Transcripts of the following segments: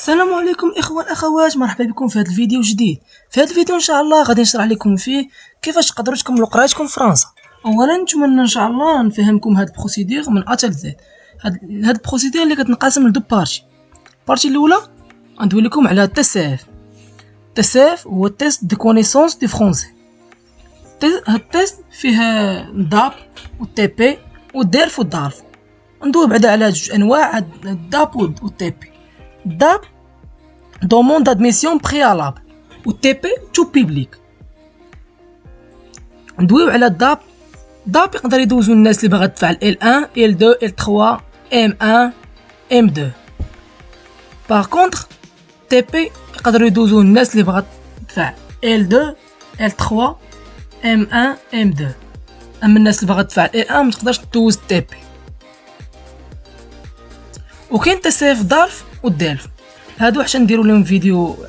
السلام عليكم اخوان اخوات، مرحبا بكم في هذا الفيديو جديد. في هذا الفيديو ان شاء الله غادي نشرح لكم فيه كيفاش تقدروا تكملوا قرايتكم في فرنسا. اولا نتمنى ان شاء الله نفهمكم هذا البروسيدير من ا حتى زد. هذا البروسيدير اللي كتنقسم لدو بارتي. البارتي الاولى غندوي لكم على TCF. TCF هو تيست دو كونيسونس دو فرونسي. هاد التيست فيه داب و تي بي و ديرف و دارف. ندوي بعدا على جوج انواع، الداب و تي بي. DAP demande d'admission préalable و TP tout public. ندويو على DAP يقدر يدوزو الناس اللي باغا تدفع L1 L2 L3 M1 M2. باغ كونطخ TP يقدروا يدوزو الناس اللي باغا تدفع L2 L3 M1 M2. اما الناس اللي باغا تدفع L1 ما تقدرش دوز TP. وكاين TCF دارف و ديلف، هادو حتى نديرو لهم فيديو،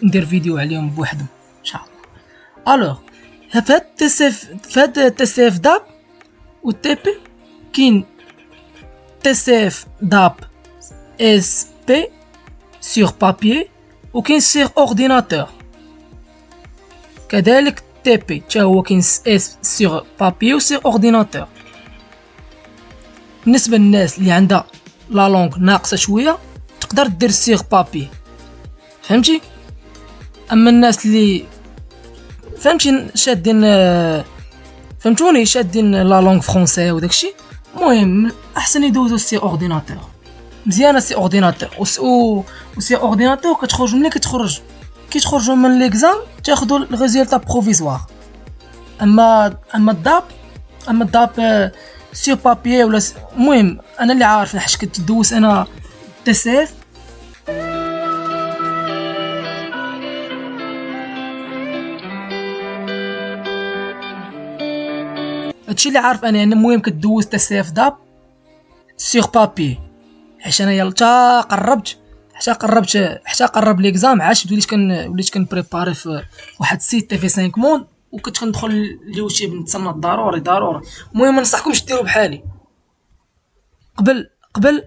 ندير فيديو عليهم بوحدهم ان شاء الله. الوغ فهاد TCF داب و تي بي كاين TCF داب اس بي سور بابيي و كاين سور اورديناتور. كذلك تي بي حتى هو كاين اس سور بابيي و سور اورديناتور. بالنسبه للناس اللي عندها لا لونغ ناقصه شويه تقدر دير سيغ بابي، فهمتي؟ اما الناس اللي فهمتي شادين فهمتوني شادين لا لونغ فرونسي وداكشي، المهم احسن يدوزو سي اورديناتور. مزيانه سي اورديناتور و سي اورديناتور كتخرج ملي كي تخرجوا من ليكزام تاخذوا الريزولطا بروفيزوار. اما الداب سير بابيي ولا المهم انا اللي عارف حاش كنت دوز انا TCF. هادشي اللي عارف انا المهم كدوز TCF داب سيغ بابي، حيت انا يلا حتى قرب ليكزام عاد وليت كنبريباري في واحد السيت في 5 مون، وكنت كندخل اليوتيوب نتسنى ضروري. المهم ما ننصحكمش ديروا بحالي. قبل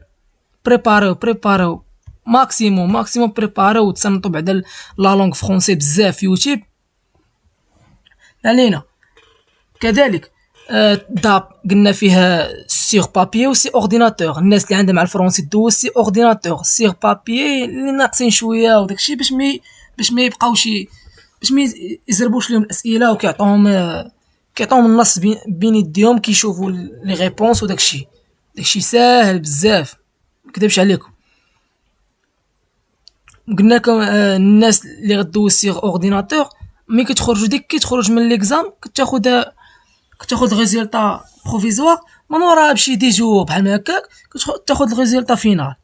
بريباريو ماكسيموم بريباريو وتصنتوا بعدا لا لونغ فرونسي بزاف في يوتيوب علينا. كذلك داب قلنا فيها سيغ بابيي و سي اورديناتور. الناس اللي عندها مع الفرونسي دوز سي اورديناتور. سيغ بابيي اللي ناقصين شويه وداكشي باش ما يبقاوش باش ما يزربوش لهم الاسئله وكيعطوهم النص بين يديهم كيشوفوا لي ريبونس وداكشي ساهل بزاف، مكذبش عليكم. قلنا لكم الناس اللي غدوز سيغ اورديناتور ملي كتخرج من ليكزام كتاخذ ريزولطا بروفيزوار من وراها بشي دي جور بحال هكاك كتاخذ الريزولطا فينال.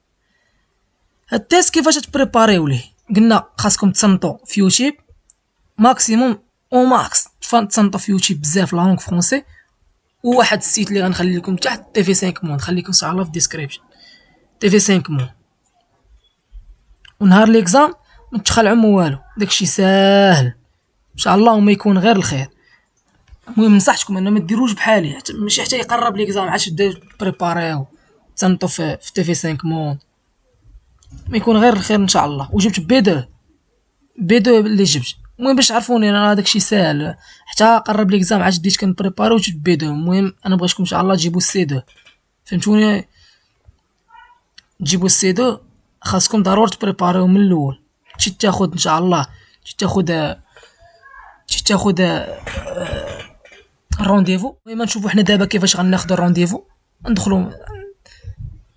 هاد التيست كيفاش تبريباريو ليه؟ قلنا خاصكم تصنتوا في يوتيوب ماكسيموم او ماكس، تصنتوا في يوتيوب بزاف لا لونغ فرونسي، وواحد السيت اللي غنخلي لكم تحت تي في 5 مون، نخليكم ان شاء الله في الديسكريبشن تي في 5 مون. ونهار ليكزام ما تخلعوا والو، داكشي ساهل ان شاء الله وما يكون غير الخير. المهم نصحتكم انه ما ديروش بحالي، ماشي حتى يقرب ليكزام عاد تبداو بريباريو تصنتوا في تي في 5 مون، ما يكون غير الخير ان شاء الله. وجبت بي2 اللي جبت، المهم باش تعرفوني انا داكشي ساهل، حتى قرب ليكزام عاد بديت كنبريباري وجبت بي2. المهم انا بغيتكم ان شاء الله تجيبوا C2، فهمتوني؟ تجيبوا C2 خاصكم ضروري تبريباريو من الاول. تاخذ ان شاء الله تاخذ الرونديفو. المهم نشوفوا حنا دابا كيفاش غناخذوا الرونديفو. ندخلوا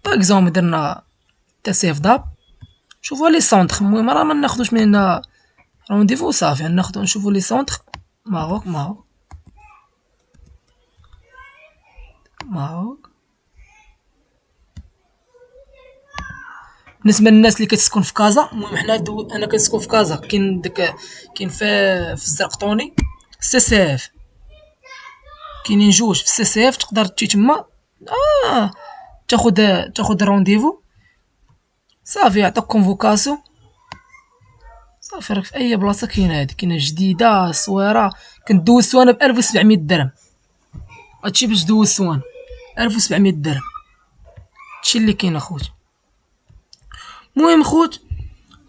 باغ اكزومبل درنا TCF داب، شوفوا لي سونطخ. المهم راه ما ناخذوش من هنا رونديفو صافي، ناخذوا نشوفوا لي سونطخ. ماروك بالنسبه للناس اللي كتسكن في كازا، المهم حنا انا كنسكن في كازا، كاين في الزرقطوني CCF، كاينين جوج في CCF تقدر تجي تما تاخذ رونديفو صافي، يعطوك كونفوكاسيون صافي. راك في اي بلاصه كاينه جديده صويره. كندوز سوانا ب 1700 درهم، هادشي باش دوز سوانا 1700 درهم، هادشي اللي كاين اخوت. المهم خوت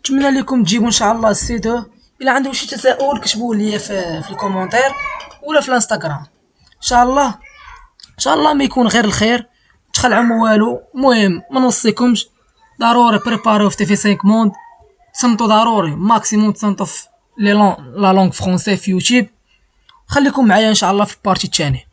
نتمنى لكم تجيبوا ان شاء الله السيتو. الا عندكم شي تساؤل كتبوه لي في الكومونتير ولا في الانستغرام. ان شاء الله ما يكون غير الخير، تخلعوا ما والو. المهم ما نوصيكمش، ضروري بريباريو في تي في 5 موند، تصنتو ضروري ماكسيموم، تصنتو في لا لونغ فرونسي في يوتيوب. خليكم معايا ان شاء الله في البارتي الثاني.